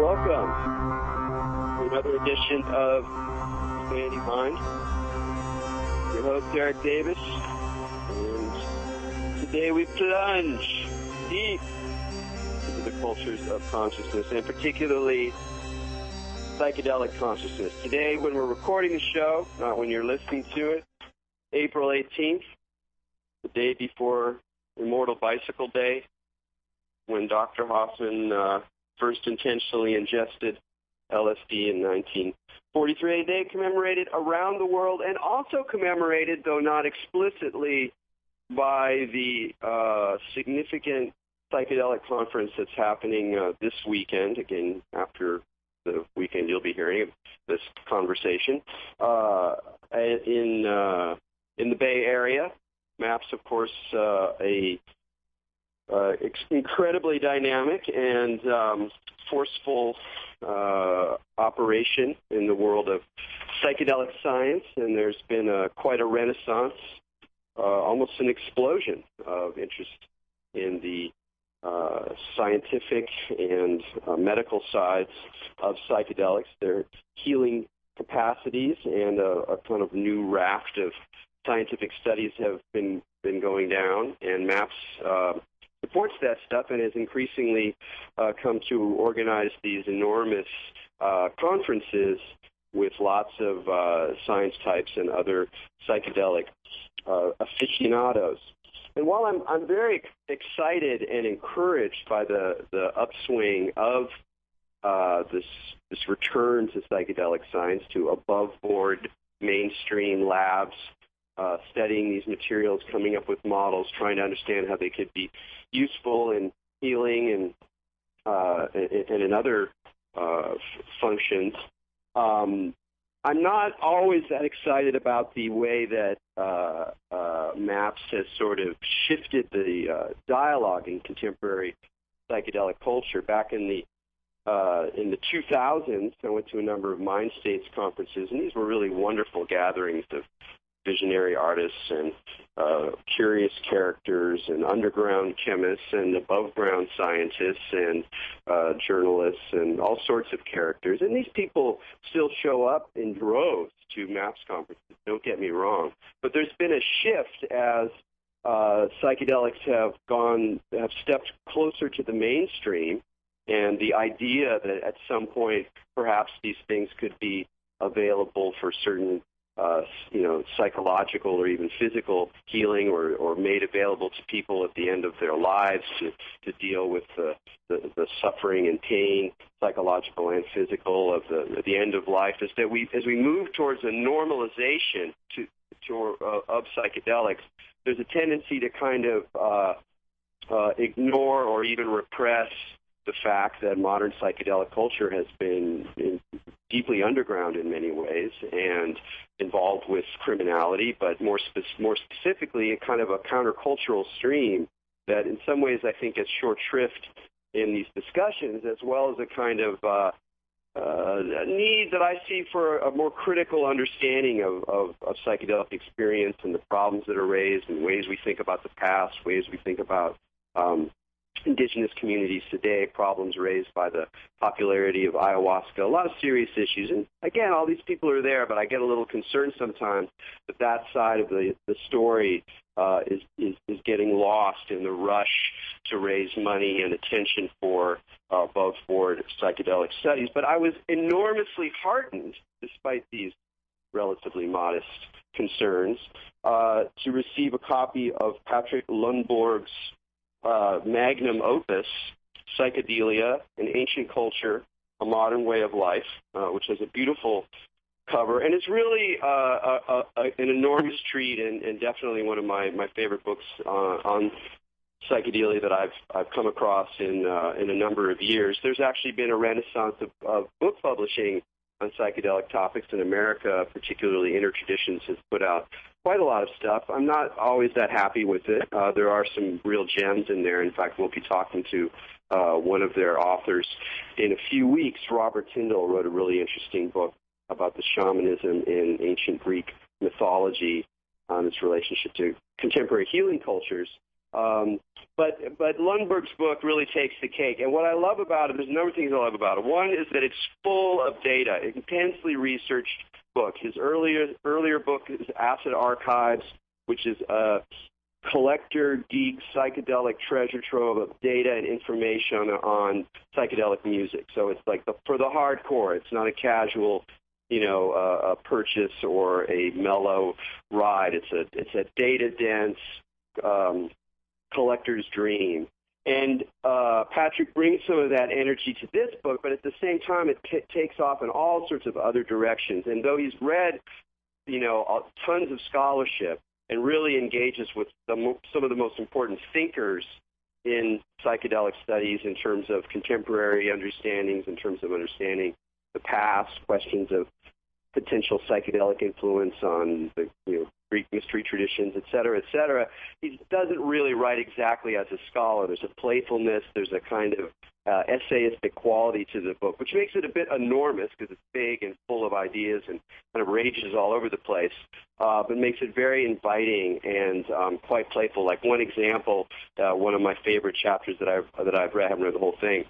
Welcome to another edition of Expanding Mind. Your host, Eric Davis, and today we plunge deep into the cultures of consciousness, and particularly psychedelic consciousness. Today, when we're recording the show, not when you're listening to it, April 18th, the day before Immortal Bicycle Day, when Dr. Hoffman first intentionally ingested LSD in 1943. A day commemorated around the world and also commemorated, though not explicitly, by the significant psychedelic conference that's happening this weekend, again, after the weekend you'll be hearing this conversation, in the Bay Area. MAPS, of course, incredibly dynamic and forceful operation in the world of psychedelic science, and there's been quite a renaissance, almost an explosion of interest in the scientific and medical sides of psychedelics, their healing capacities, and a kind of new raft of scientific studies have been going down, and MAPS supports that stuff and has increasingly come to organize these enormous conferences with lots of science types and other psychedelic aficionados. And while I'm very excited and encouraged by the upswing of this return to psychedelic science, to above-board mainstream labs, studying these materials, coming up with models, trying to understand how they could be useful in healing and in other functions. I'm not always that excited about the way that MAPS has sort of shifted the dialogue in contemporary psychedelic culture. Back in the 2000s, I went to a number of Mind States conferences, and these were really wonderful gatherings of visionary artists and curious characters and underground chemists and above-ground scientists and journalists and all sorts of characters. And these people still show up in droves to MAPS conferences, don't get me wrong. But there's been a shift as psychedelics have stepped closer to the mainstream, and the idea that at some point perhaps these things could be available for certain psychological or even physical healing, or made available to people at the end of their lives to deal with the suffering and pain, psychological and physical, of the end of life. Is that as we move towards a normalization of psychedelics, there's a tendency to kind of ignore or even repress the fact that modern psychedelic culture has been deeply underground in many ways and involved with criminality, but more specifically, a kind of a countercultural stream that in some ways I think gets short shrift in these discussions, as well as a kind of a need that I see for a more critical understanding of psychedelic experience and the problems that are raised, and ways we think about the past, ways we think about indigenous communities today, problems raised by the popularity of ayahuasca, a lot of serious issues. And again, all these people are there, but I get a little concerned sometimes that side of the story is getting lost in the rush to raise money and attention for above-board psychedelic studies. But I was enormously heartened, despite these relatively modest concerns, to receive a copy of Patrick Lundborg's magnum opus, Psychedelia, An Ancient Culture, A Modern Way of Life, which has a beautiful cover, and it's really an enormous treat, and definitely one of my favorite books on psychedelia that I've come across in a number of years. There's actually been a renaissance of book publishing on psychedelic topics in America, particularly Intertraditions has put out quite a lot of stuff. I'm not always that happy with it. There are some real gems in there. In fact, we'll be talking to one of their authors in a few weeks. Robert Tyndall wrote a really interesting book about the shamanism in ancient Greek mythology, its relationship to contemporary healing cultures. But Lundborg's book really takes the cake. And what I love about it, there's a number of things I love about it. One is that it's full of data, intensely researched book. His earlier book is Acid Archives, which is a collector, geek, psychedelic treasure trove of data and information on psychedelic music. So it's like for the hardcore. It's not a casual, a purchase or a mellow ride. It's a data-dense collector's dream. And Patrick brings some of that energy to this book, but at the same time, it takes off in all sorts of other directions. And though he's read, tons of scholarship and really engages with some of the most important thinkers in psychedelic studies in terms of contemporary understandings, in terms of understanding the past, questions of potential psychedelic influence on the Greek mystery traditions, et cetera, he doesn't really write exactly as a scholar. There's a playfulness, there's a kind of essayistic quality to the book, which makes it a bit enormous because it's big and full of ideas and kind of rages all over the place, but makes it very inviting and quite playful. Like one example, one of my favorite chapters that I've read, I haven't read the whole thing,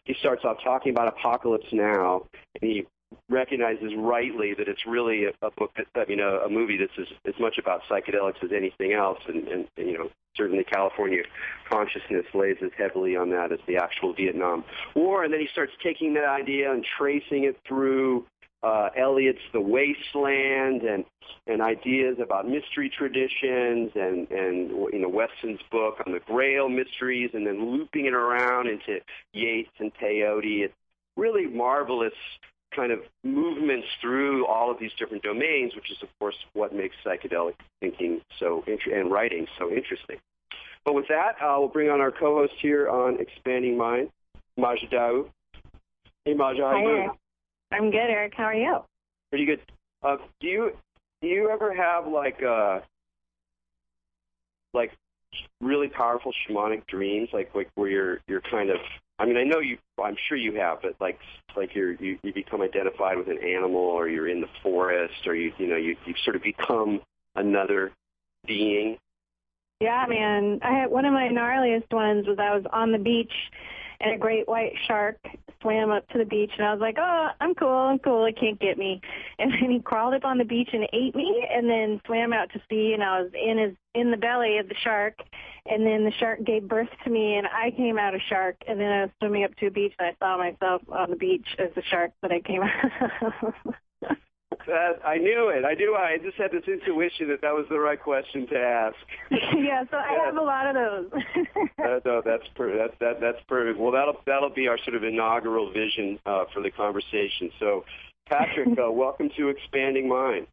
he starts off talking about Apocalypse Now, and he recognizes rightly that it's really a book, a movie that's as much about psychedelics as anything else, and certainly California consciousness lays as heavily on that as the actual Vietnam War. And then he starts taking that idea and tracing it through Eliot's The Wasteland and ideas about mystery traditions and Weston's book on the Grail mysteries, and then looping it around into Yeats and peyote. It's really marvelous kind of movements through all of these different domains, which is, of course, what makes psychedelic thinking and writing so interesting. But with that, we'll bring on our co-host here on Expanding Mind, Maja Daou. Hey, Maja, how are you doing? I'm good, Eric. How are you? Pretty good. Do you ever have like really powerful shamanic dreams, like where you're kind of, I mean, I know I'm sure you have, but like you become identified with an animal, or you're in the forest, or you sort of become another being? Yeah, man. I had one of my gnarliest ones was I was on the beach and a great white shark swam up to the beach, and I was like, oh, I'm cool, it can't get me. And then he crawled up on the beach and ate me, and then swam out to sea, and I was in the belly of the shark, and then the shark gave birth to me, and I came out a shark, and then I was swimming up to a beach, and I saw myself on the beach as the shark that I came out. I knew it. I just had this intuition that was the right question to ask. Yeah, so I have a lot of those. No, that's perfect. Well, that'll be our sort of inaugural vision for the conversation. So, Patrick, welcome to Expanding Mind.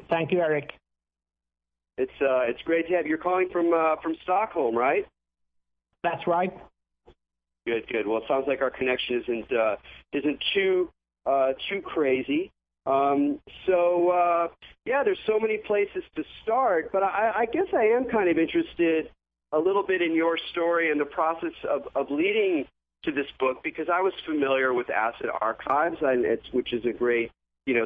Thank you, Erik. It's great to have you. You're calling from Stockholm, right? That's right. Good. Well, it sounds like our connection isn't too crazy. There's so many places to start, but I guess I am kind of interested a little bit in your story and the process of leading to this book, because I was familiar with Acid Archives, which is a great,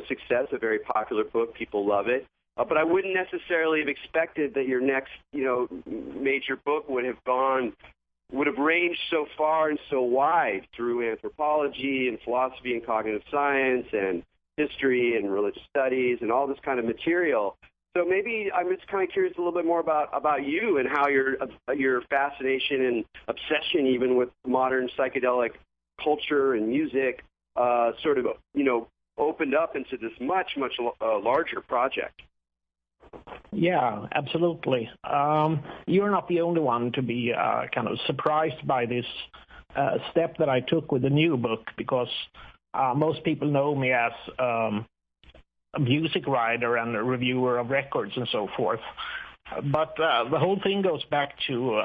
success, a very popular book. People love it. But I wouldn't necessarily have expected that your next, major book would have ranged so far and so wide through anthropology and philosophy and cognitive science and history and religious studies and all this kind of material. So maybe I'm just kind of curious a little bit more about you and how your fascination and obsession even with modern psychedelic culture and music sort of, opened up into this much, much larger project. Yeah, absolutely. You're not the only one to be kind of surprised by this step that I took with the new book, because most people know me as a music writer and a reviewer of records and so forth. But the whole thing goes back to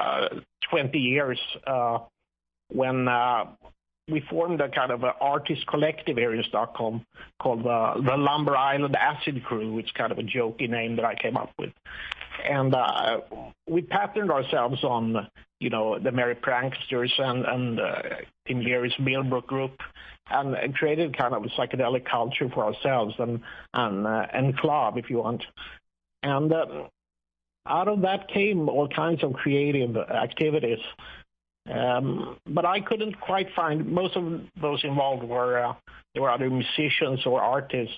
20 years when we formed a kind of an artist collective here in Stockholm called the Lumber Island Acid Crew, which is kind of a jokey name that I came up with. And we patterned ourselves on, the Merry Pranksters and Tim Leary's Millbrook group, and created kind of a psychedelic culture for ourselves and club, if you want. And out of that came all kinds of creative activities. But I couldn't quite find, most of those involved were either musicians or artists.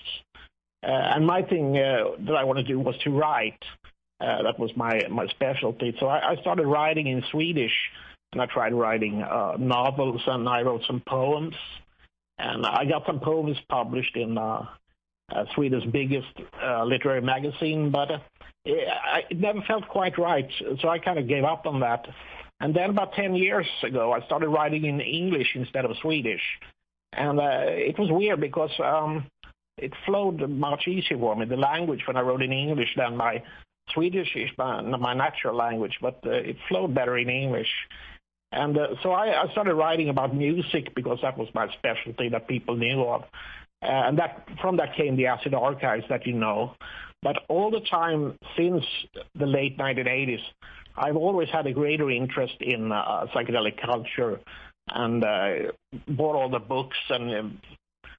And my thing that I wanted to do was to write. That was my specialty. So I started writing in Swedish, and I tried writing novels, and I wrote some poems. And I got some poems published in Sweden's biggest literary magazine, but it never felt quite right, so I kind of gave up on that. And then about 10 years ago, I started writing in English instead of Swedish. And it was weird because it flowed much easier for me, the language, when I wrote in English than my Swedish is my natural language, but it flowed better in English. And so I started writing about music because that was my specialty that people knew of. And from that came the acid archives that you know. But all the time since the late 1980s, I've always had a greater interest in psychedelic culture, and bought all the books and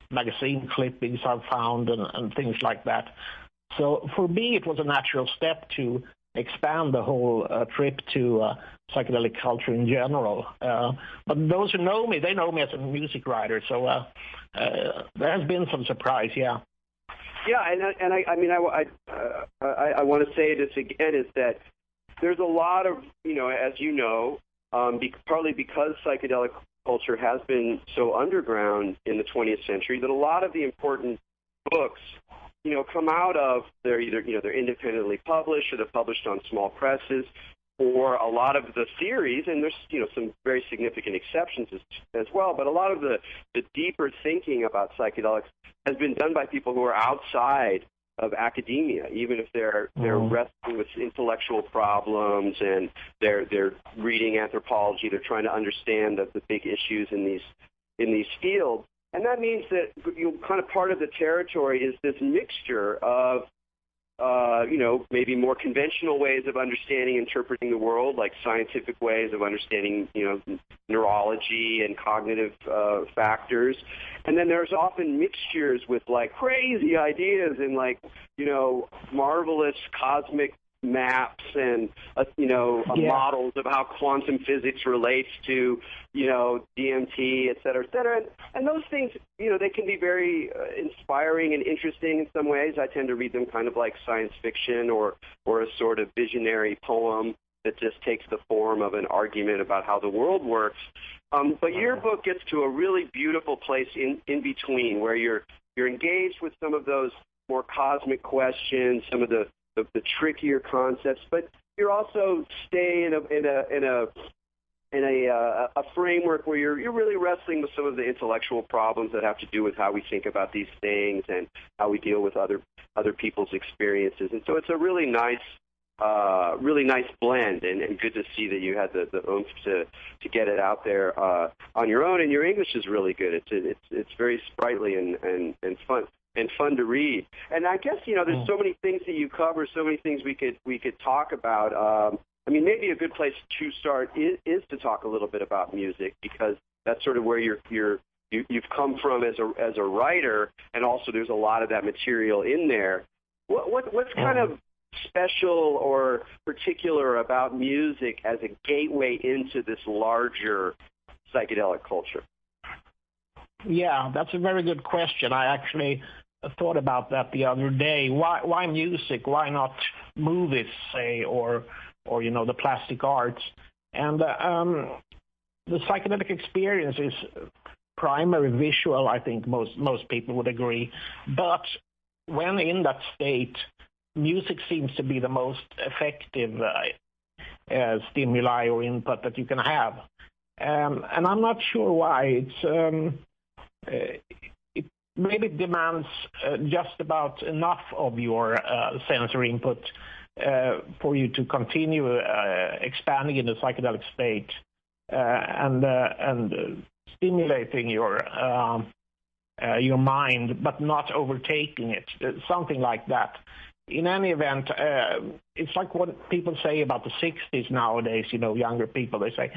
magazine clippings I've found and things like that. So for me, it was a natural step to expand the whole trip to psychedelic culture in general. But those who know me, they know me as a music writer. So there has been some surprise, yeah. Yeah, and I want to say this again, is that there's a lot of, as you know, partly because psychedelic culture has been so underground in the 20th century, that a lot of the important books, come out of, they're either, they're independently published, or they're published on small presses, or a lot of the theories, and there's, some very significant exceptions as well, but a lot of the deeper thinking about psychedelics has been done by people who are outside of academia, even if they're wrestling with intellectual problems, and they're reading anthropology, they're trying to understand the big issues in these fields. And that means that kind of part of the territory is this mixture of maybe more conventional ways of understanding, interpreting the world, like scientific ways of understanding, neurology and cognitive factors. And then there's often mixtures with like crazy ideas and marvelous cosmic maps and models of how quantum physics relates to DMT, et cetera, et cetera. And those things, they can be very inspiring and interesting in some ways. I tend to read them kind of like science fiction or a sort of visionary poem that just takes the form of an argument about how the world works. But your book gets to a really beautiful place in between, where you're engaged with some of those more cosmic questions, some of the trickier concepts, but you're also staying in a framework where you're really wrestling with some of the intellectual problems that have to do with how we think about these things and how we deal with other people's experiences. And so it's a really nice blend, and good to see that you had the oomph to get it out there on your own. And your English is really good. It's very sprightly and fun. And fun to read. And I guess, there's so many things that you cover, so many things we could talk about. Maybe a good place to start is to talk a little bit about music, because that's sort of where you've come from as a writer, and also there's a lot of that material in there. What's kind of special or particular about music as a gateway into this larger psychedelic culture? Yeah, that's a very good question. I actually thought about that the other day. Why music? Why not movies, say, or the plastic arts? And the psychedelic experience is primary visual. I think most people would agree. But when in that state, music seems to be the most effective stimuli or input that you can have. And I'm not sure why. It maybe demands just about enough of your sensory input for you to continue expanding in the psychedelic state and stimulating your mind, but not overtaking it. Something like that. In any event, it's like what people say about the 60s nowadays. Younger people, they say,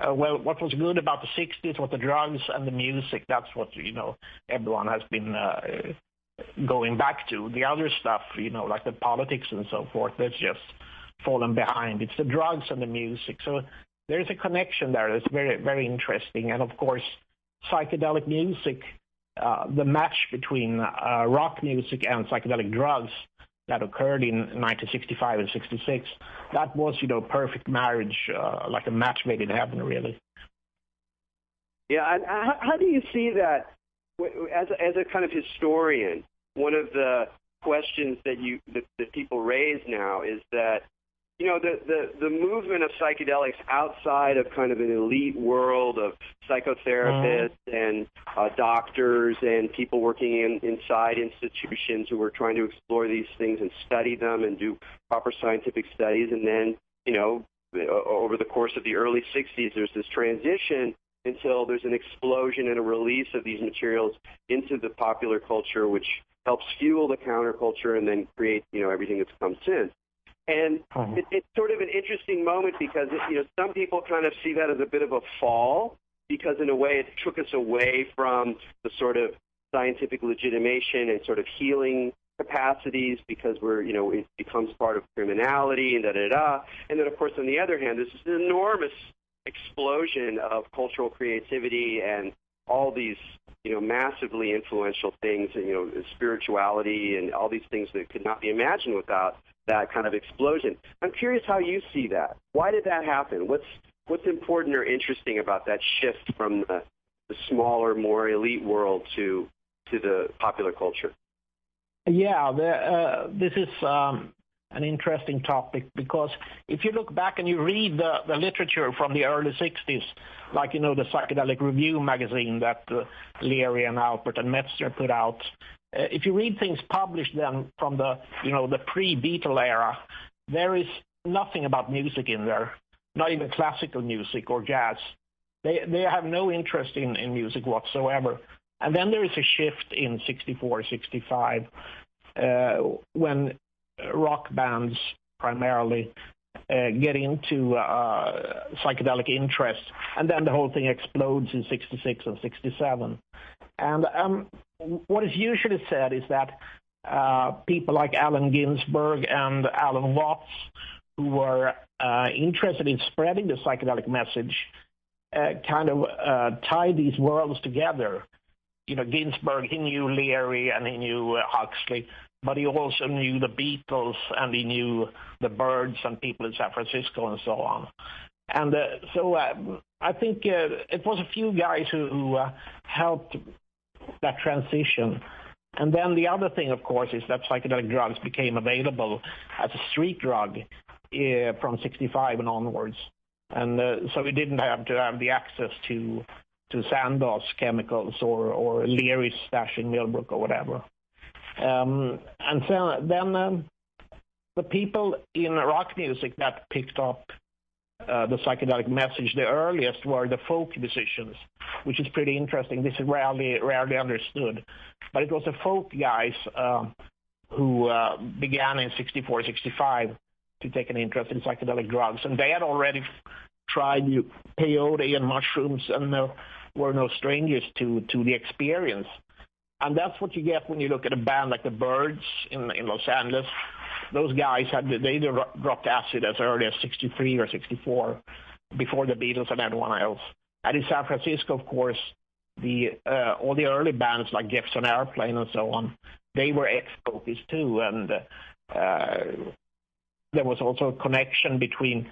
well, what was good about the 60s was the drugs and the music. That's what, everyone has been going back to. The other stuff, like the politics and so forth, that's just fallen behind. It's the drugs and the music. So there's a connection there that's very, very interesting. And of course, psychedelic music, the match between rock music and psychedelic drugs that occurred in 1965 and 66, that was, perfect marriage, like a match made in heaven, really. Yeah, and how do you see that as a kind of historian? One of the questions that people raise now is that, the movement of psychedelics outside of kind of an elite world of psychotherapists and doctors and people working inside institutions who are trying to explore these things and study them and do proper scientific studies. And then, over the course of the early 60s, there's this transition until there's an explosion and a release of these materials into the popular culture, which helps fuel the counterculture and then create, everything that's come since. And it's sort of an interesting moment because, some people kind of see that as a bit of a fall because in a way it took us away from the sort of scientific legitimation and sort of healing capacities because it becomes part of criminality and da-da-da. And then, of course, on the other hand, there's this enormous explosion of cultural creativity and all these, massively influential things, spirituality and all these things that could not be imagined without that kind of explosion. I'm curious how you see that. Why did that happen? What's important or interesting about that shift from the smaller, more elite world to the popular culture? Yeah, this is an interesting topic because if you look back and you read the literature from the early 60s, like, the Psychedelic Review magazine that Leary and Alpert and Metzner put out, if you read things published then from the pre-Beatle era, there is nothing about music in there, not even classical music or jazz. They have no interest in music whatsoever. And then there is a shift in 64, 65, when rock bands primarily get into psychedelic interest, and then the whole thing explodes in 66 and 67. And what is usually said is that people like Allen Ginsberg and Alan Watts, who were interested in spreading the psychedelic message, kind of tied these worlds together. Ginsberg, he knew Leary and he knew Huxley, but he also knew the Beatles and he knew the Byrds and people in San Francisco and so on. And so I think it was a few guys who helped that transition. And then the other thing, of course, is that psychedelic drugs became available as a street drug from 65 and onwards. And so we didn't have to have the access to Sandoz chemicals or Leary's stash in Millbrook or whatever. And so then the people in rock music that picked up the psychedelic message, the earliest were the folk musicians, which is pretty interesting. This is rarely understood. But it was the folk guys who began in 64, 65 to take an interest in psychedelic drugs. And they had already tried peyote and mushrooms and were no strangers to the experience. And that's what you get when you look at a band like the Byrds in Los Angeles. Those guys they dropped acid as early as 63 or 64, before the Beatles and everyone else. And in San Francisco, of course, all the early bands like Jefferson Airplane and so on, they were ex-folkies too. And there was also a connection between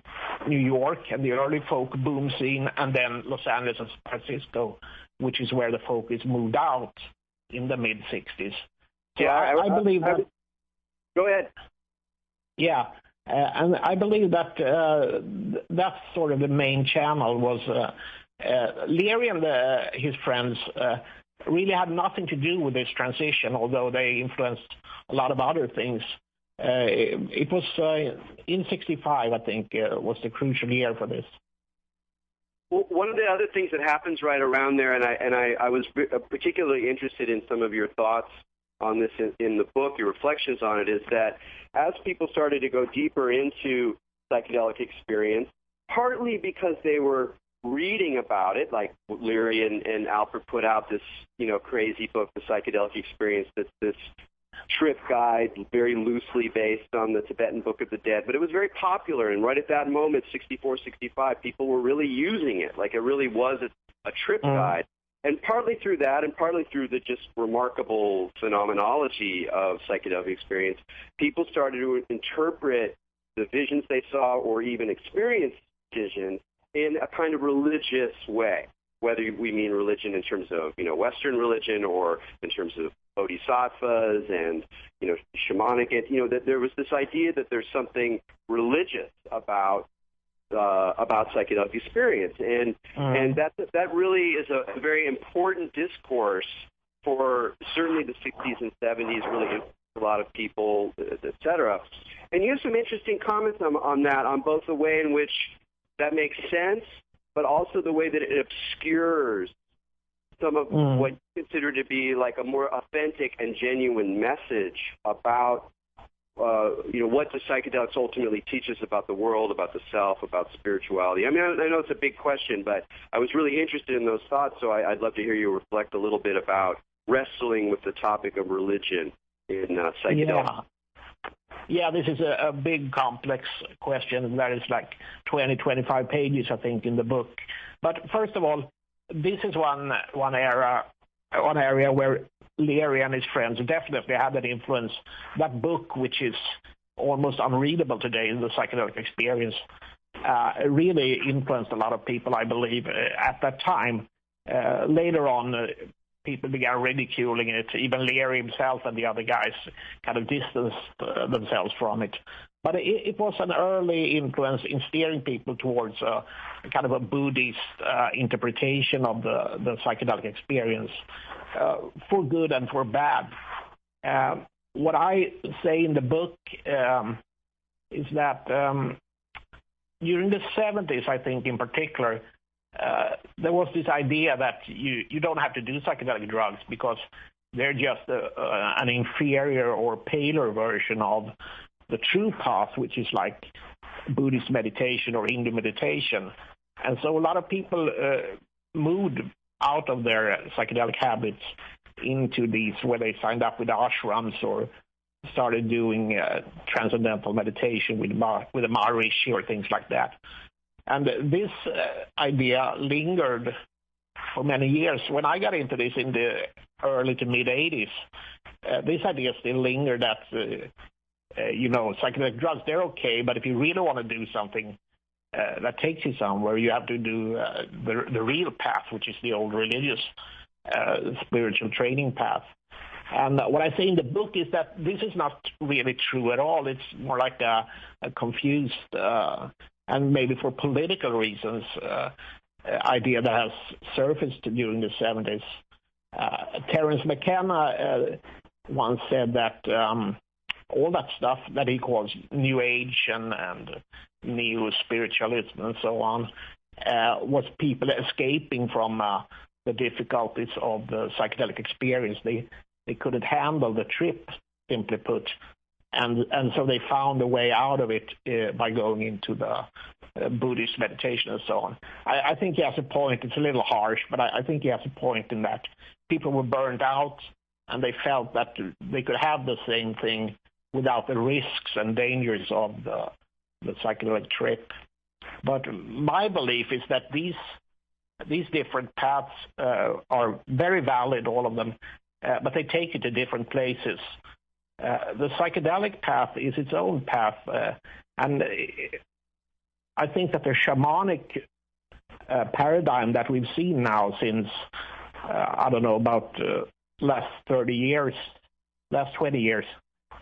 New York and the early folk boom scene and then Los Angeles and San Francisco, which is where the folkies moved out in the mid-60s. So yeah, I believe that... Go ahead. Yeah, and I believe that that's sort of the main channel was Leary and his friends really had nothing to do with this transition, although they influenced a lot of other things. It was in 65, I think, was the crucial year for this. Well, one of the other things that happens right around there, and I was particularly interested in some of your thoughts on this in the book, your reflections on it, is that as people started to go deeper into psychedelic experience, partly because they were reading about it, like Leary and Alpert put out this, crazy book, The Psychedelic Experience, that's this trip guide, very loosely based on the Tibetan Book of the Dead, but it was very popular, and right at that moment, 64, 65, people were really using it, like it really was a trip guide. And partly through that, and partly through the just remarkable phenomenology of psychedelic experience, people started to interpret the visions they saw or even experience visions in a kind of religious way, whether we mean religion in terms of, Western religion or in terms of bodhisattvas and, shamanic, that there was this idea that there's something religious about psychedelic experience, and that really is a very important discourse for certainly the 60s and 70s, really a lot of people, et cetera. And you have some interesting comments on that, on both the way in which that makes sense, but also the way that it obscures some of what you consider to be like a more authentic and genuine message about what the psychedelics ultimately teach us about the world, about the self, about spirituality. I mean, I know it's a big question, but I was really interested in those thoughts, so I'd love to hear you reflect a little bit about wrestling with the topic of religion in psychedelics. Yeah, this is a big, complex question. That is like 20, 25 pages, I think, in the book. But first of all, this is one area where Leary and his friends definitely had an influence. That book, which is almost unreadable today, The Psychedelic Experience, really influenced a lot of people, I believe, at that time. Later on, people began ridiculing it. Even Leary himself and the other guys kind of distanced themselves from it. But it was an early influence in steering people towards kind of a Buddhist interpretation of the psychedelic experience, for good and for bad. What I say in the book is that during the 70s, I think in particular, there was this idea that you don't have to do psychedelic drugs because they're just an inferior or paler version of the true path, which is like Buddhist meditation or Hindu meditation. And so a lot of people moved out of their psychedelic habits into these, where they signed up with ashrams or started doing transcendental meditation with a Maharishi or things like that. And this idea lingered for many years. When I got into this in the early to mid-'80s, this idea still lingered that, psychedelic drugs, they're okay, but if you really want to do something that takes you somewhere, you have to do the real path, which is the old religious spiritual training path. And what I say in the book is that this is not really true at all. It's more like a confused and maybe for political reasons idea that has surfaced during the 70s. Terence McKenna once said that all that stuff that he calls New Age and neo-spiritualism and so on was people escaping from the difficulties of the psychedelic experience. They couldn't handle the trip, simply put, and so they found a way out of it by going into the Buddhist meditation and so on. I think he has a point. It's a little harsh, but I think he has a point in that people were burned out and they felt that they could have the same thing without the risks and dangers of the psychedelic trip. But my belief is that these different paths are very valid, all of them, but they take you to different places. The psychedelic path is its own path, and I think that the shamanic paradigm that we've seen now since, about last 20 years,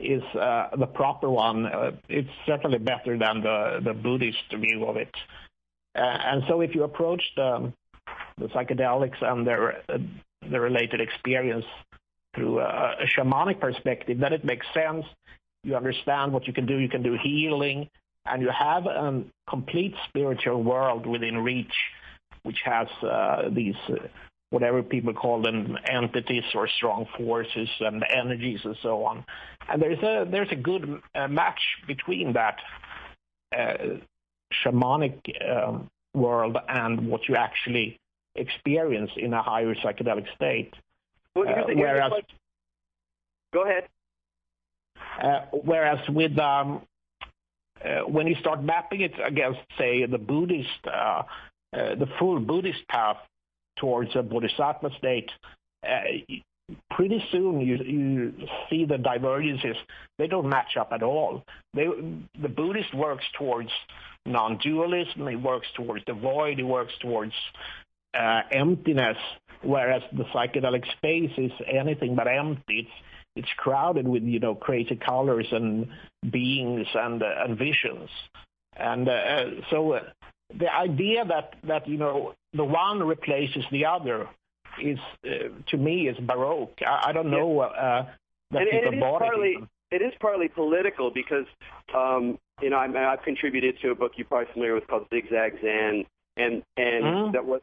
is the proper one. It's certainly better than the Buddhist view of it. And so if you approach the psychedelics and the related experience through a shamanic perspective, then it makes sense. You understand what you can do. You can do healing, and you have a complete spiritual world within reach, which has these whatever people call them, entities or strong forces and energies and so on. And there's a good match between that shamanic world and what you actually experience in a higher psychedelic state. Well, whereas, go ahead. Whereas with when you start mapping it against, say, the Buddhist, the full Buddhist path towards a bodhisattva state, pretty soon you see the divergences. They don't match up at all. The Buddhist works towards non-dualism. He works towards the void. He works towards emptiness, whereas the psychedelic space is anything but empty. It's crowded with, crazy colors and beings and visions. And so the idea that the one replaces the other is, to me, is Baroque. I don't know that people bought it. It is partly political because, I've contributed to a book you're probably familiar with called Zigzag Zen, and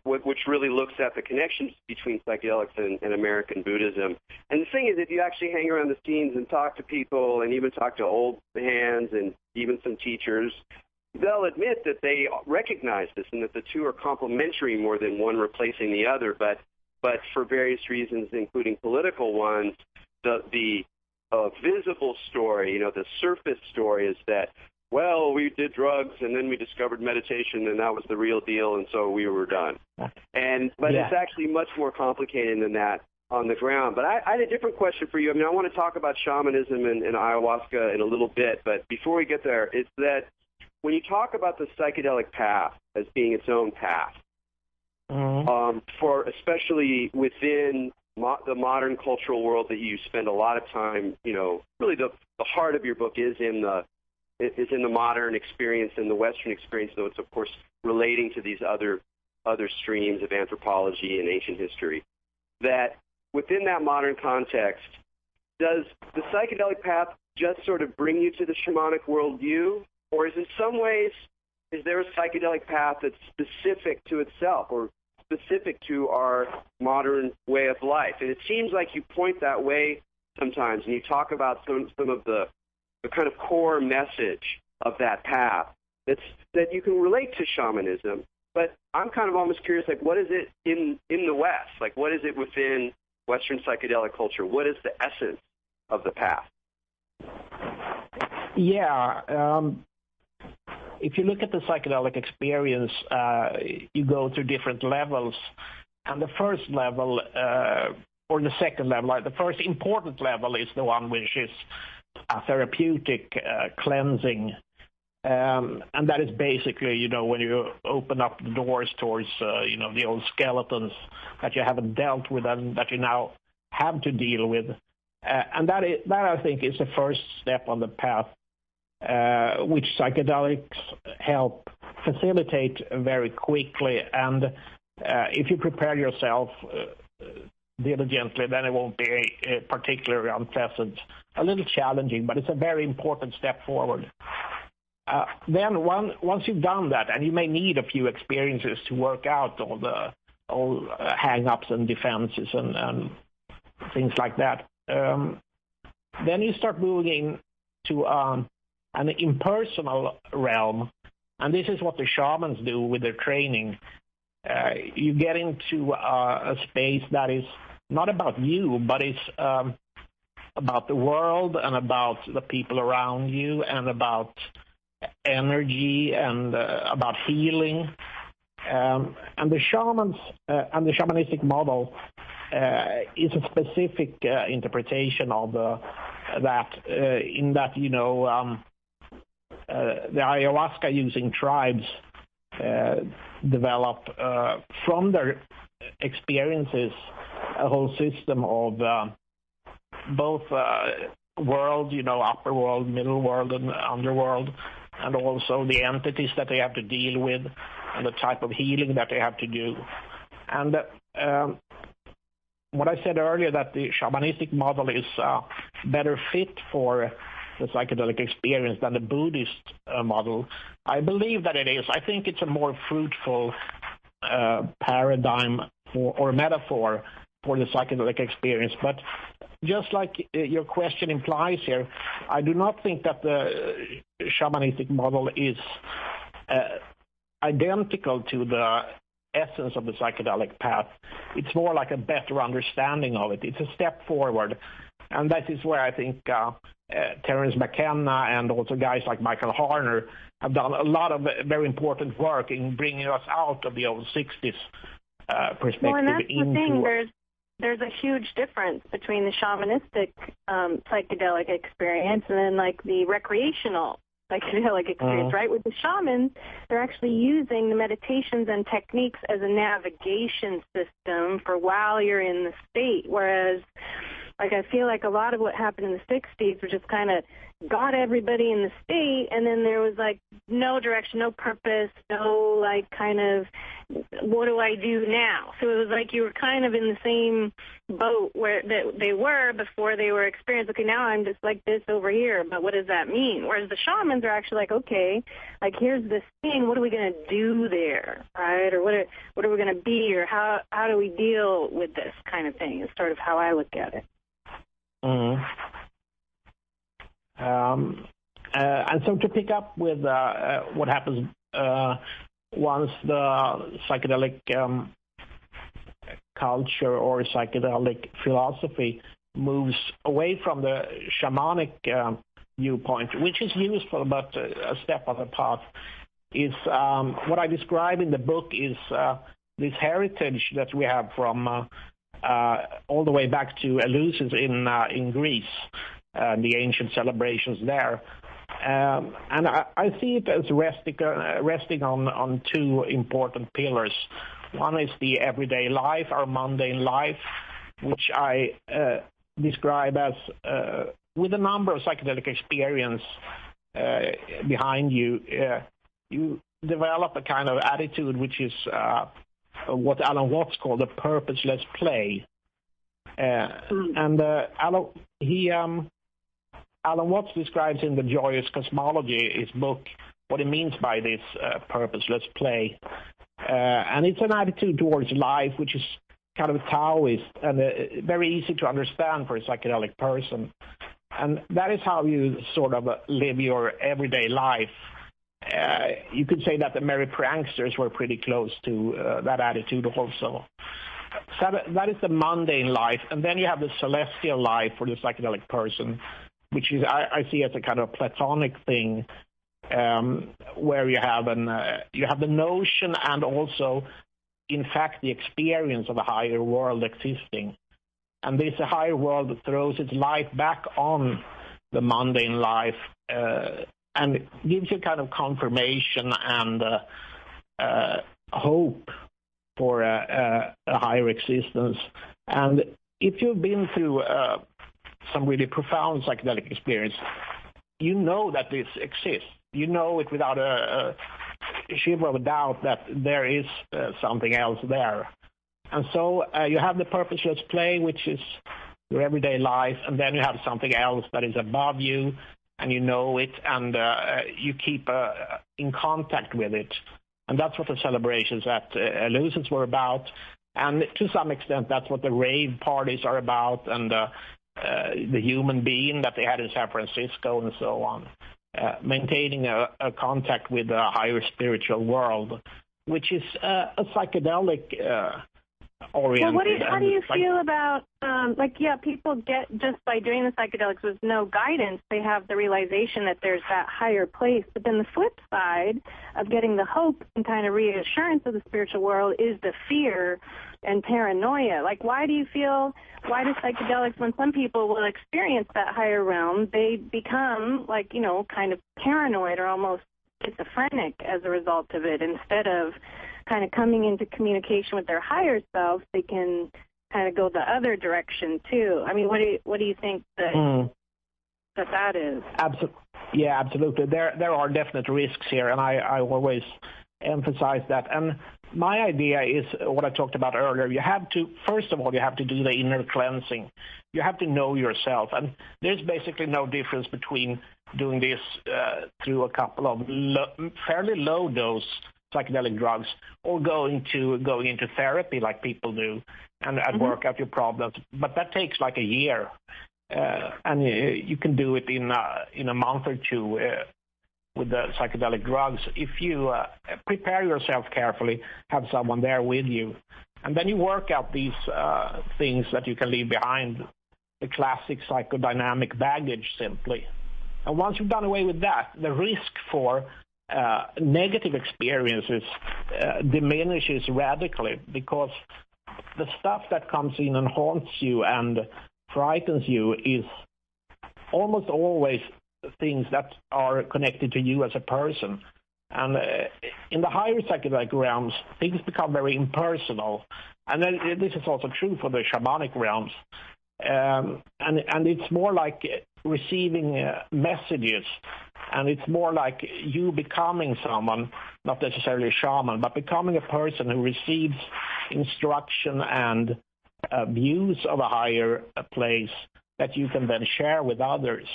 which really looks at the connections between psychedelics and American Buddhism. And the thing is, if you actually hang around the scenes and talk to people and even talk to old hands and even some teachers, they'll admit that they recognize this and that the two are complementary more than one replacing the other. But for various reasons, including political ones, the visible story, the surface story is that, well, we did drugs and then we discovered meditation and that was the real deal and so we were done. But it's actually much more complicated than that on the ground. But I had a different question for you. I want to talk about shamanism and ayahuasca in a little bit, but before we get there, it's that when you talk about the psychedelic path as being its own path, for especially within the modern cultural world that you spend a lot of time, really the heart of your book is in the modern experience and the Western experience, though it's, of course, relating to these other streams of anthropology and ancient history, that within that modern context, does the psychedelic path just sort of bring you to the shamanic worldview, or is there a psychedelic path that's specific to itself or specific to our modern way of life? And it seems like you point that way sometimes, and you talk about some of the kind of core message of that path that you can relate to shamanism. But I'm kind of almost curious, like, what is it in the West? Like, what is it within Western psychedelic culture? What is the essence of the path? Yeah. If you look at the psychedelic experience, you go through different levels. And the first level, or the second level, the first important level is the one which is a therapeutic cleansing. And that is basically, when you open up the doors towards, the old skeletons that you haven't dealt with and that you now have to deal with. And that I think is the first step on the path, which psychedelics help facilitate very quickly. And if you prepare yourself diligently, then it won't be particularly unpleasant, a little challenging, but it's a very important step forward. Then once you've done that, and you may need a few experiences to work out all hang-ups and defenses and things like that, then you start moving into an impersonal realm, and this is what the shamans do with their training. You get into a space that is not about you, but it's about the world and about the people around you and about energy and about healing. And the shamans and the shamanistic model is a specific interpretation of that, in that, the ayahuasca-using tribes develop from their experiences a whole system of both world, upper world, middle world, and underworld, and also the entities that they have to deal with and the type of healing that they have to do. And what I said earlier, that the shamanistic model is better fit for the psychedelic experience than the Buddhist model, I believe that it is. I think it's a more fruitful paradigm or metaphor for the psychedelic experience. But just like your question implies here, I do not think that the shamanistic model is identical to the essence of the psychedelic path. It's more like a better understanding of it. It's a step forward. And that is where I think Terence McKenna and also guys like Michael Harner have done a lot of very important work in bringing us out of the old 60s perspective. Well, and that's into the thing. There's a huge difference between the shamanistic psychedelic experience and then like the recreational psychedelic experience, right? With the shamans, they're actually using the meditations and techniques as a navigation system for while you're in the state, whereas like I feel like a lot of what happened in the 60s was just kind of got everybody in the state, and then there was like no direction, no purpose, no like kind of what do I do now? So it was like you were kind of in the same boat where that they were before they were experienced. Okay, now I'm just like this over here, but what does that mean? Whereas the shamans are actually like, okay, like here's this thing, what are we going to do there, right? Or what are we going to be, or how do we deal with this kind of thing? Is sort of how I look at it. And so to pick up with what happens once the psychedelic culture or psychedelic philosophy moves away from the shamanic viewpoint, which is useful but a step on the path, is what I describe in the book is this heritage that we have from all the way back to Eleusis in Greece, the ancient celebrations there. And I see it as resting on two important pillars. One is the everyday life, our mundane life, which I describe as with a number of psychedelic experience behind you, you develop a kind of attitude which is what Alan Watts called a purposeless play. And Alan Watts describes in The Joyous Cosmology, his book, what he means by this purposeless play. And it's an attitude towards life which is kind of Taoist and very easy to understand for a psychedelic person. And that is how you sort of live your everyday life. You could say that the Merry Pranksters were pretty close to that attitude also. So that is the mundane life. And then you have the celestial life for the psychedelic person, which is I see as a kind of Platonic thing, where you have the notion and also, in fact, the experience of a higher world existing. And this higher world throws its light back on the mundane life and gives you kind of confirmation and hope for a higher existence. And if you've been through some really profound psychedelic experience, you know that this exists. You know it without a shiver of a doubt that there is something else there. And so you have the purposeless play, which is your everyday life, and then you have something else that is above you, and you know it, and you keep in contact with it. And that's what the celebrations at Eleusis were about. And to some extent, that's what the rave parties are about, and the human being that they had in San Francisco and so on. Maintaining a contact with a higher spiritual world, which is a psychedelic oriented. Well, how do you feel about, people get, just by doing the psychedelics with no guidance, they have the realization that there's that higher place. But then the flip side of getting the hope and kind of reassurance of the spiritual world is the fear and paranoia. Like, why do psychedelics, when some people will experience that higher realm, they become kind of paranoid or almost schizophrenic as a result of it? Instead of kind of coming into communication with their higher self, they can kind of go the other direction too. I mean, what do you think that is? Yeah, absolutely. There are definite risks here, and I always emphasize that. And my idea is what I talked about earlier. First of all, you have to do the inner cleansing. You have to know yourself. And there's basically no difference between doing this through a couple of fairly low dose psychedelic drugs or going into therapy like people do and work out your problems. But that takes like a year. And you can do it in a month or two with the psychedelic drugs if you prepare yourself carefully, have someone there with you, and then you work out these things that you can leave behind the classic psychodynamic baggage simply. And once you've done away with that, the risk for negative experiences diminishes radically, because the stuff that comes in and haunts you and frightens you is almost always things that are connected to you as a person. And in the higher psychedelic realms, things become very impersonal. And then this is also true for the shamanic realms. And it's more like receiving messages, and it's more like you becoming someone, not necessarily a shaman, but becoming a person who receives instruction and views of a higher place that you can then share with others.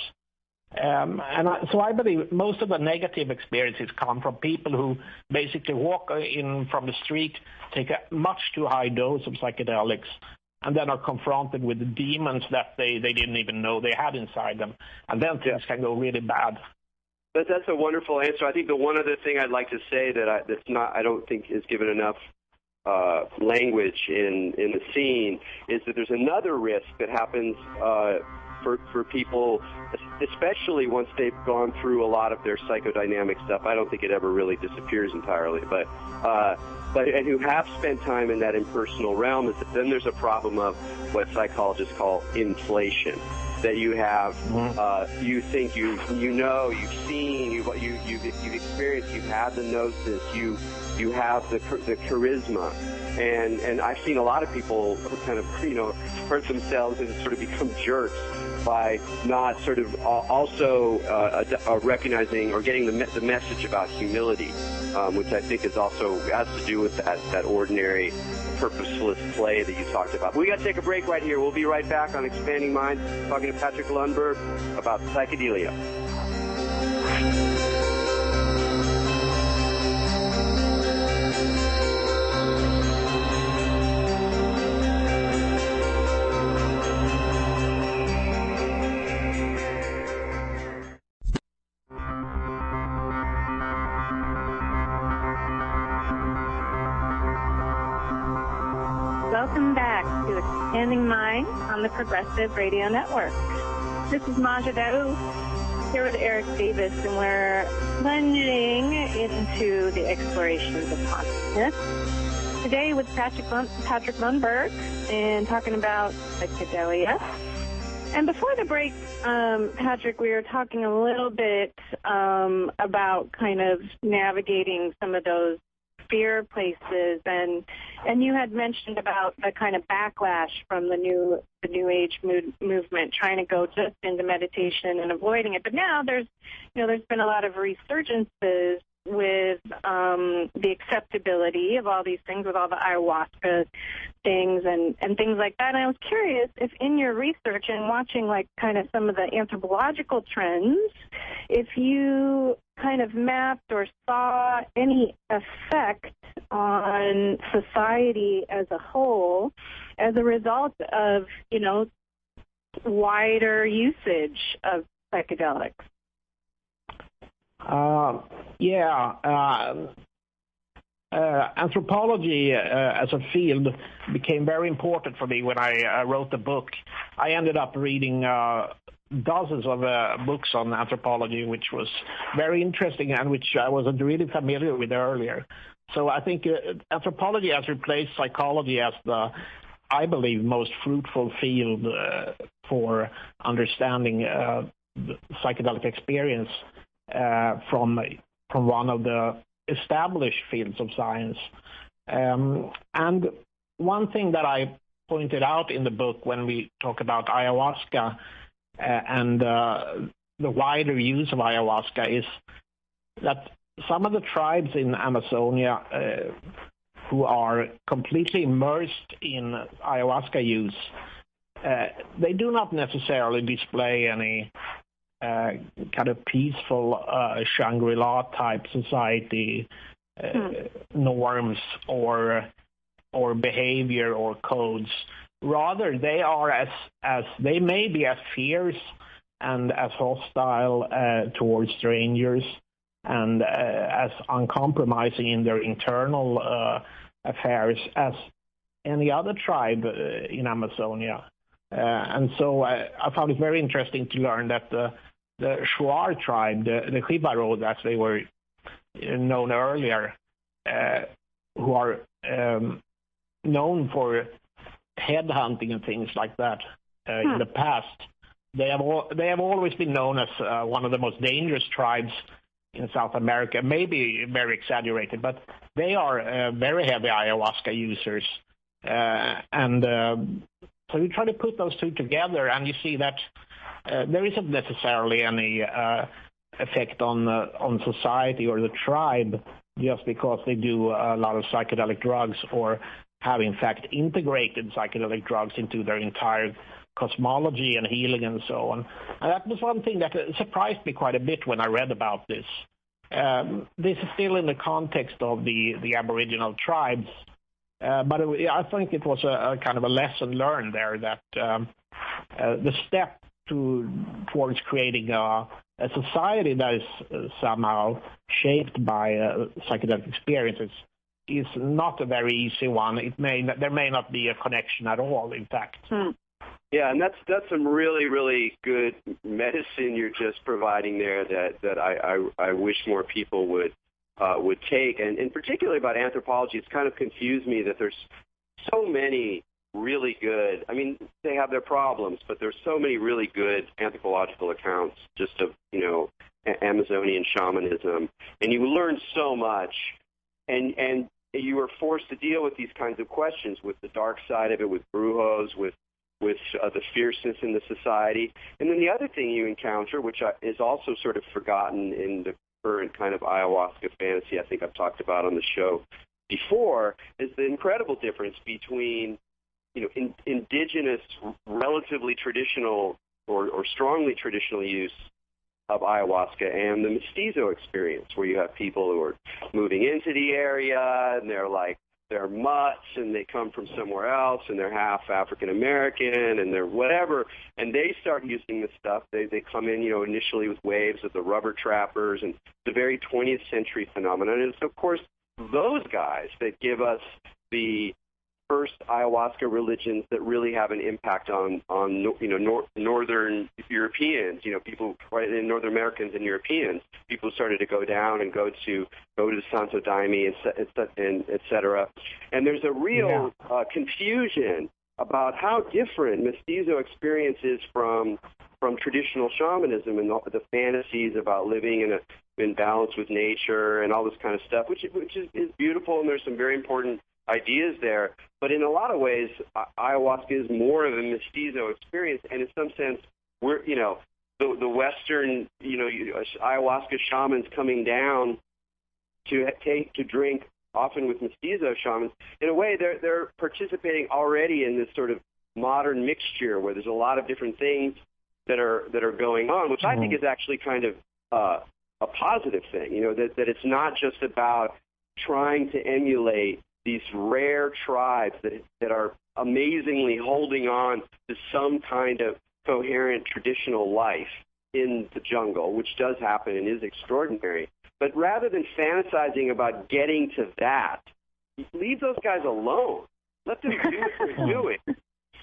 So I believe most of the negative experiences come from people who basically walk in from the street, take a much too high dose of psychedelics, and then are confronted with the demons that they didn't even know they had inside them. And then things can go really bad. But that's a wonderful answer. I think the one other thing I'd like to say that I don't think is given enough language in the scene is that there's another risk that happens for people, especially once they've gone through a lot of their psychodynamic stuff. I don't think it ever really disappears entirely, but and who have spent time in that impersonal realm, is that then there's a problem of what psychologists call inflation. That you have, you think you know, you've seen, you've experienced, you've had the gnosis, you have the charisma, and I've seen a lot of people who kind of hurt themselves and sort of become jerks by not sort of also recognizing or getting the message about humility, which I think is also has to do with that ordinary purposeless play that you talked about. But we got to take a break right here. We'll be right back on Expanding Minds, talking to Patrick Lundborg about psychedelia. Welcome back to Expanding Minds on the Progressive Radio Network. This is Maja Daoud here with Erik Davis, and we're plunging into the explorations of consciousness today with Patrick Lundborg and talking about psychedelia. And before the break, Patrick, we were talking a little bit about kind of navigating some of those fear places, and you had mentioned about the kind of backlash from the new age movement, trying to go just into meditation and avoiding it. But now there's been a lot of resurgences with the acceptability of all these things, with all the ayahuasca things and things like that. And I was curious if in your research and watching like kind of some of the anthropological trends, if you kind of mapped or saw any effect on society as a whole as a result of, wider usage of psychedelics. Anthropology as a field became very important for me when I wrote the book. I ended up reading dozens of books on anthropology, which was very interesting and which I wasn't really familiar with earlier. So I think anthropology has replaced psychology as I believe, most fruitful field for understanding the psychedelic experience from one of the established fields of science. And one thing that I pointed out in the book when we talk about ayahuasca and the wider use of ayahuasca is that some of the tribes in Amazonia who are completely immersed in ayahuasca use, they do not necessarily display any kind of peaceful Shangri-La type society norms or behavior or codes. Rather, they are as they may be as fierce and as hostile towards strangers and as uncompromising in their internal affairs as any other tribe in Amazonia. And so I found it very interesting to learn that the Shuar tribe, the Jibarot, as they were known earlier, who are known for headhunting and things like that in the past, they have always been known as one of the most dangerous tribes in South America. Maybe very exaggerated, but they are very heavy ayahuasca users, and so you try to put those two together, and you see that there isn't necessarily any effect on society or the tribe just because they do a lot of psychedelic drugs or have in fact integrated psychedelic drugs into their entire cosmology and healing and so on. And that was one thing that surprised me quite a bit when I read about this. This is still in the context of the Aboriginal tribes, but I think it was a kind of a lesson learned there that the step towards creating a society that is somehow shaped by psychedelic experiences is not a very easy one. There may not be a connection at all, in fact. Yeah, and that's some really, really good medicine you're just providing there that I wish more people would take. And particularly about anthropology, it's kind of confused me that there's so many really good, I mean, they have their problems, but there's so many really good anthropological accounts just of, Amazonian shamanism. And you learn so much, and you are forced to deal with these kinds of questions, with the dark side of it, with brujos, with the fierceness in the society. And then the other thing you encounter, which is also sort of forgotten in the current kind of ayahuasca fantasy I think I've talked about on the show before, is the incredible difference between indigenous, relatively traditional or strongly traditional use of ayahuasca and the mestizo experience, where you have people who are moving into the area and they're mutts and they come from somewhere else and they're half African American and they're whatever, and they start using this stuff. They come in, initially with waves of the rubber trappers, and it's a very 20th century phenomenon. And it's, of course, those guys that give us the first ayahuasca religions that really have an impact on northern Europeans, people, Northern Americans and Europeans, people started to go down and go to the Santo Daime and et cetera. And there's a real confusion about how different mestizo experience is from traditional shamanism and the fantasies about living in balance with nature and all this kind of stuff, which is beautiful, and there's some very important ideas there. But in a lot of ways, ayahuasca is more of a mestizo experience, and in some sense, we're, the Western, ayahuasca shamans coming down to drink, often with mestizo shamans. In a way, they're participating already in this sort of modern mixture where there's a lot of different things that are going on, which I think is actually kind of a positive thing. That it's not just about trying to emulate these rare tribes that are amazingly holding on to some kind of coherent traditional life in the jungle, which does happen and is extraordinary. But rather than fantasizing about getting to that, leave those guys alone. Let them do what they're doing.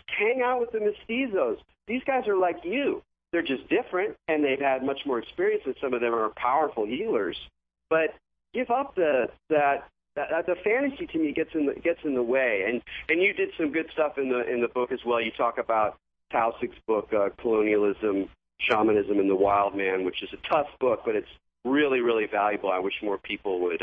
Hang out with the mestizos. These guys are like you. They're just different, and they've had much more experience, and some of them are powerful healers. But give up the fantasy to me gets in the way, and you did some good stuff in the book as well. You talk about Tausig's book, Colonialism, Shamanism, and the Wild Man, which is a tough book, but it's really, really valuable. I wish more people would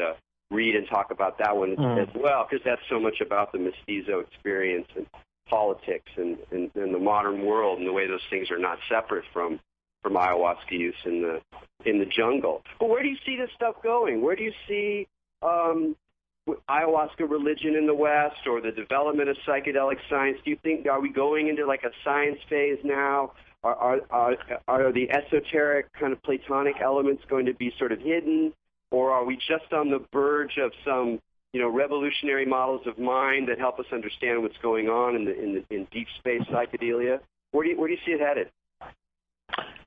read and talk about that one as well, because that's so much about the mestizo experience and politics and the modern world and the way those things are not separate from ayahuasca use in the jungle. But where do you see this stuff going? Where do you see ayahuasca religion in the West, or the development of psychedelic science? Do you think, are we going into like a science phase now? Are the esoteric kind of Platonic elements going to be sort of hidden, or are we just on the verge of some revolutionary models of mind that help us understand what's going on in deep space psychedelia? Where do you see it headed?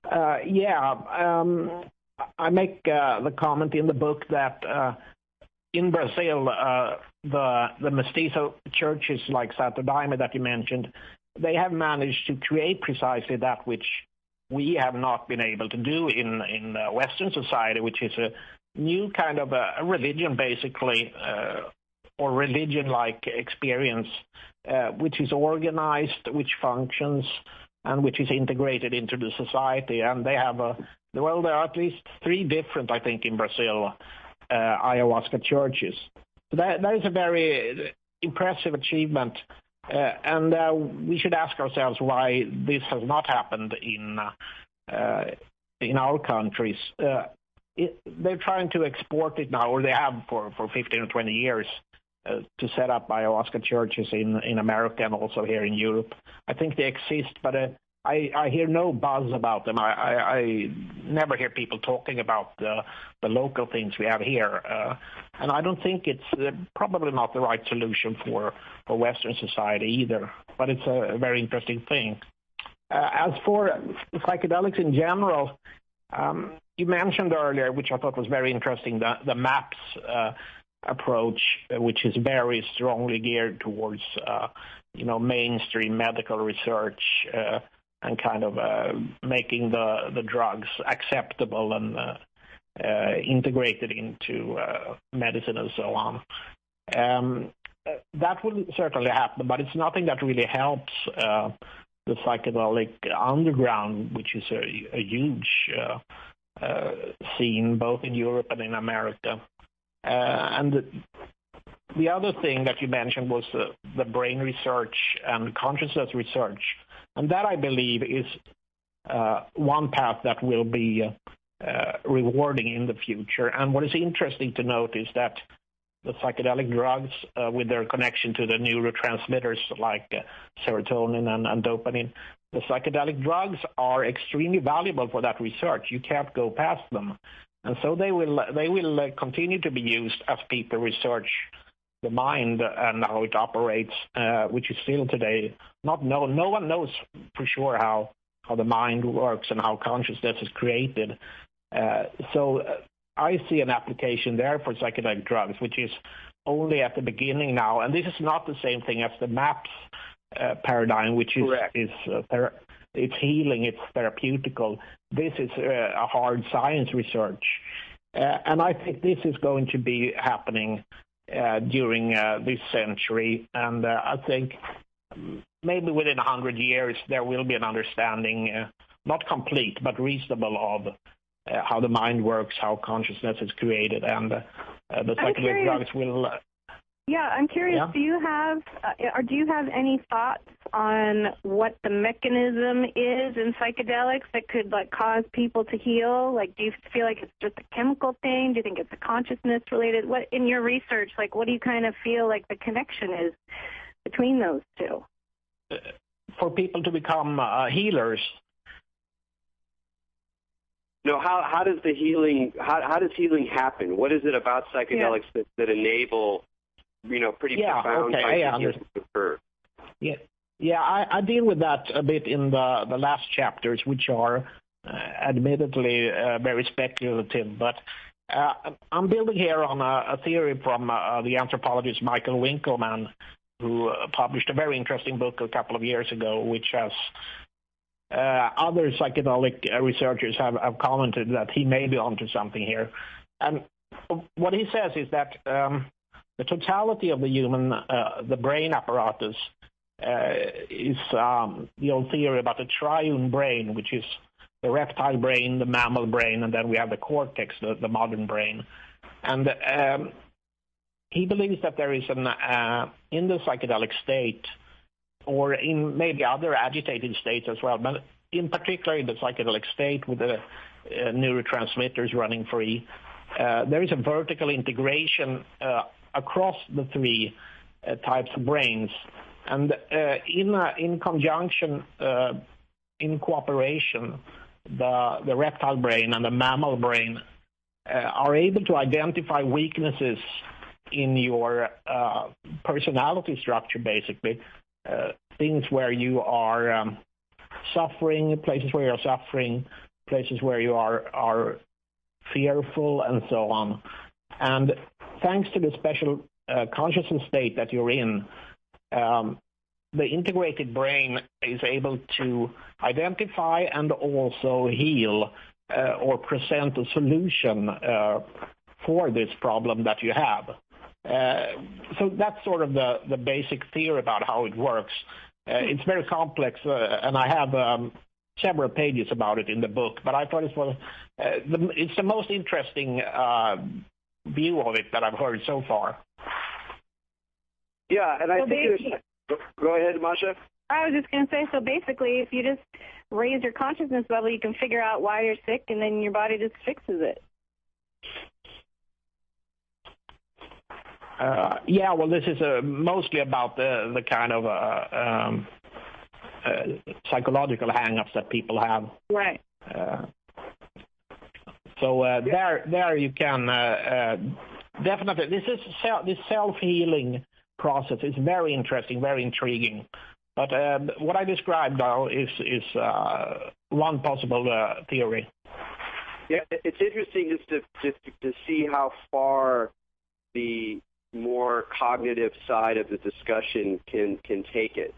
I make the comment in the book that in Brazil, the mestizo churches like Santo Daime that you mentioned, they have managed to create precisely that which we have not been able to do in Western society, which is a new kind of a religion, basically, or religion-like experience, which is organized, which functions, and which is integrated into the society. And they have there are at least 3 different, I think, in Brazil, ayahuasca churches. So that is a very impressive achievement. And we should ask ourselves why this has not happened in our countries. They're trying to export it now, or they have for 15 or 20 years, to set up ayahuasca churches in America and also here in Europe. I think they exist, but I hear no buzz about them. I never hear people talking about the local things we have here. And I don't think it's probably not the right solution for Western society either, but it's a very interesting thing. As for psychedelics in general, you mentioned earlier, which I thought was very interesting, the MAPS approach, which is very strongly geared towards mainstream medical research and kind of making the drugs acceptable and integrated into medicine and so on. That will certainly happen, but it's nothing that really helps the psychedelic underground, which is a huge scene both in Europe and in America. And the other thing that you mentioned was the brain research and consciousness research. And that, I believe, is one path that will be rewarding in the future. And what is interesting to note is that the psychedelic drugs, with their connection to the neurotransmitters like serotonin and dopamine, the psychedelic drugs are extremely valuable for that research. You can't go past them. And so they will continue to be used as people research the mind and how it operates, which is still today not known. No one knows for sure how the mind works and how consciousness is created. So I see an application there for psychedelic drugs, which is only at the beginning now. And this is not the same thing as the MAPS paradigm, which is it's healing, it's therapeutical. This is a hard science research. And I think this is going to be happening during this century. And I think maybe within 100 years, there will be an understanding, not complete, but reasonable of how the mind works, how consciousness is created, and the psychedelic drugs will... Yeah, I'm curious. Yeah? Do you have any thoughts on what the mechanism is in psychedelics that could cause people to heal? Do you feel like it's just a chemical thing? Do you think it's a consciousness related? What in your research, what do you kind of feel like the connection is between those two? For people to become healers. No, how does the healing? How does healing happen? What is it about psychedelics that enable pretty profound healing to occur? Yeah, I deal with that a bit in the last chapters, which are admittedly very speculative. But I'm building here on a theory from the anthropologist Michael Winkelmann, who published a very interesting book a couple of years ago, which has other psychedelic researchers have commented that he may be onto something here. And what he says is that the totality of the human, the brain apparatus, is the old theory about the triune brain, which is the reptile brain, the mammal brain, and then we have the cortex, the modern brain. And he believes that there is in the psychedelic state, or in maybe other agitated states as well, but in particular in the psychedelic state with the neurotransmitters running free, there is a vertical integration across the 3 types of brains. And in conjunction, in cooperation, the reptile brain and the mammal brain are able to identify weaknesses in your personality structure, basically. Things where you are suffering, places where you're suffering, places where you are fearful, and so on. And thanks to the special consciousness state that you're in, the integrated brain is able to identify and also heal or present a solution for this problem that you have. So that's sort of the basic theory about how it works. It's very complex, and I have several pages about it in the book, but I thought it's the most interesting view of it that I've heard so far. Yeah, and I think go ahead, Masha. I was just going to say, so basically, if you just raise your consciousness level, you can figure out why you're sick, and then your body just fixes it. Yeah, well, this is mostly about the kind of psychological hang-ups that people have. Right. There you can definitely. This self-healing process is very interesting, very intriguing. But what I described now is one possible theory. Yeah, it's interesting just to see how far the more cognitive side of the discussion can take it.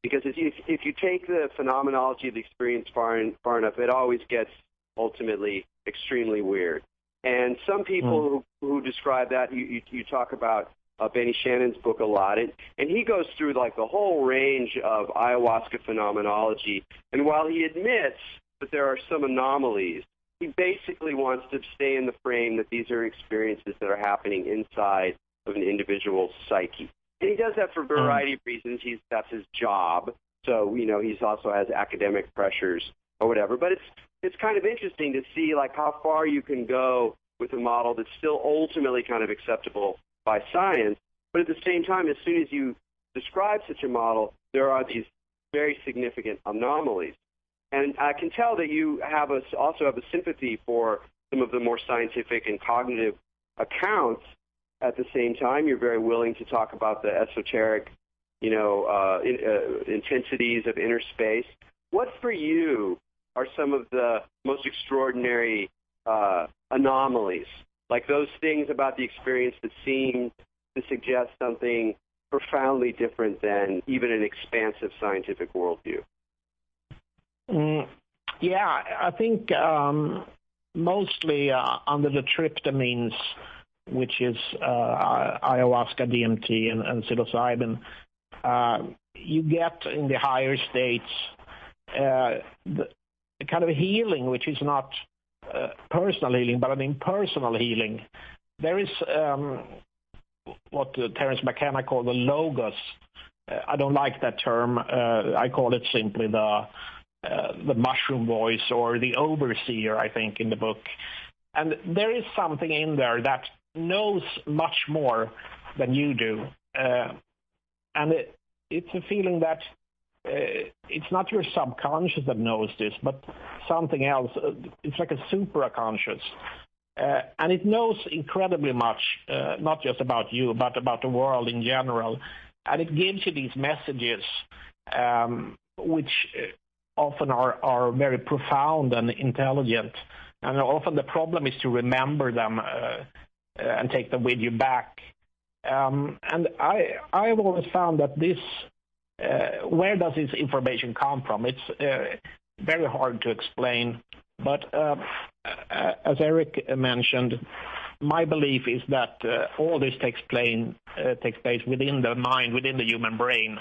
Because if you take the phenomenology of the experience far enough, it always gets ultimately extremely weird. And some people who describe that, you talk about Benny Shannon's book a lot, and he goes through like the whole range of ayahuasca phenomenology. And while he admits that there are some anomalies, he basically wants to stay in the frame that these are experiences that are happening inside of an individual's psyche. And he does that for a variety of reasons. That's his job. So, he also has academic pressures or whatever. But it's kind of interesting to see like how far you can go with a model that's still ultimately kind of acceptable by science. But at the same time, as soon as you describe such a model, there are these very significant anomalies. And I can tell that you also have a sympathy for some of the more scientific and cognitive accounts. At the same time, you're very willing to talk about the esoteric, intensities of inner space. What for you are some of the most extraordinary anomalies, like those things about the experience that seem to suggest something profoundly different than even an expansive scientific worldview? Yeah, I think mostly under the tryptamines, which is ayahuasca, DMT, and psilocybin, you get in the higher states the kind of healing, which is not personal healing, but an impersonal healing. There is what Terence McKenna called the logos. I don't like that term. I call it simply the mushroom voice or the overseer, I think, in the book. And there is something in there that knows much more than you do. And it's a feeling that it's not your subconscious that knows this, but something else. It's like a supraconscious. And it knows incredibly much, not just about you, but about the world in general. And it gives you these messages, which often are very profound and intelligent. And often the problem is to remember them and take them with you back. And I have always found that this, where does this information come from? It's very hard to explain. But as Erik mentioned, my belief is that all this takes place within the mind, within the human brain.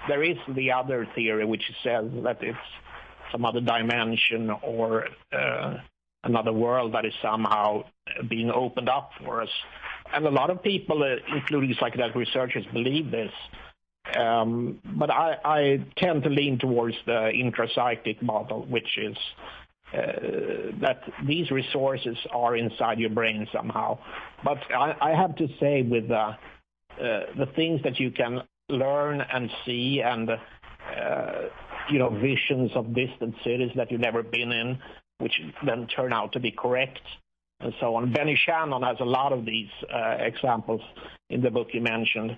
There is the other theory which says that it's some other dimension or another world that is somehow being opened up for us. And a lot of people, including psychedelic researchers, believe this. But I tend to lean towards the intrapsychic model, which is that these resources are inside your brain somehow. But I have to say, with the things that you can learn and see, and visions of distant cities that you've never been in, which then turn out to be correct, and so on. Benny Shannon has a lot of these examples in the book you mentioned.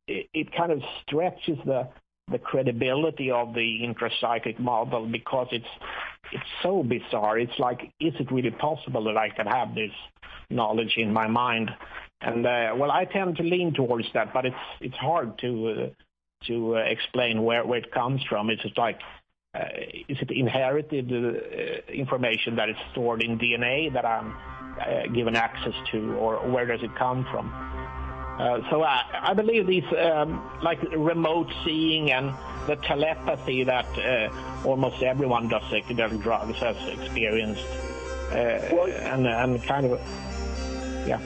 It kind of stretches the credibility of the intrapsychic model, because it's so bizarre. It's like, is it really possible that I can have this? knowledge in my mind. And well, I tend to lean towards that, but it's hard to explain where it comes from. It's just like, is it inherited information that is stored in DNA that I'm given access to, or where does it come from? So I believe these like remote seeing and the telepathy that almost everyone does psychedelic drugs has experienced, and kind of, yeah.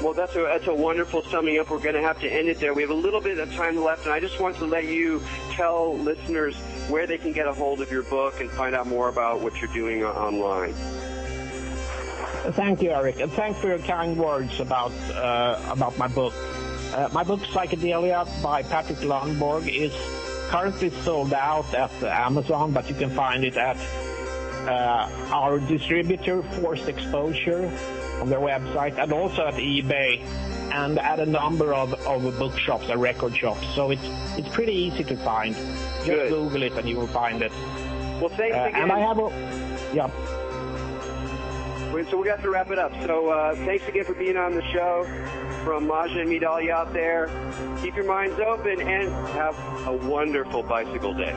Well, that's a wonderful summing up. We're going to have to end it there. We have a little bit of time left, and I just want to let you tell listeners where they can get a hold of your book and find out more about what you're doing online. Thank you, Erik, and thanks for your kind words about my book. My book, Psychedelia, by Patrick Lundborg, is currently sold out at Amazon, but you can find it at our distributor, Forced Exposure, on their website, and also at eBay, and at a number of bookshops and record shops. So it's pretty easy to find. Just Good. Google it and you will find it. Well, thanks again. And I have yeah. So we got to wrap it up. So thanks again for being on the show. From Maja and me to all you out there, keep your minds open and have a wonderful bicycle day.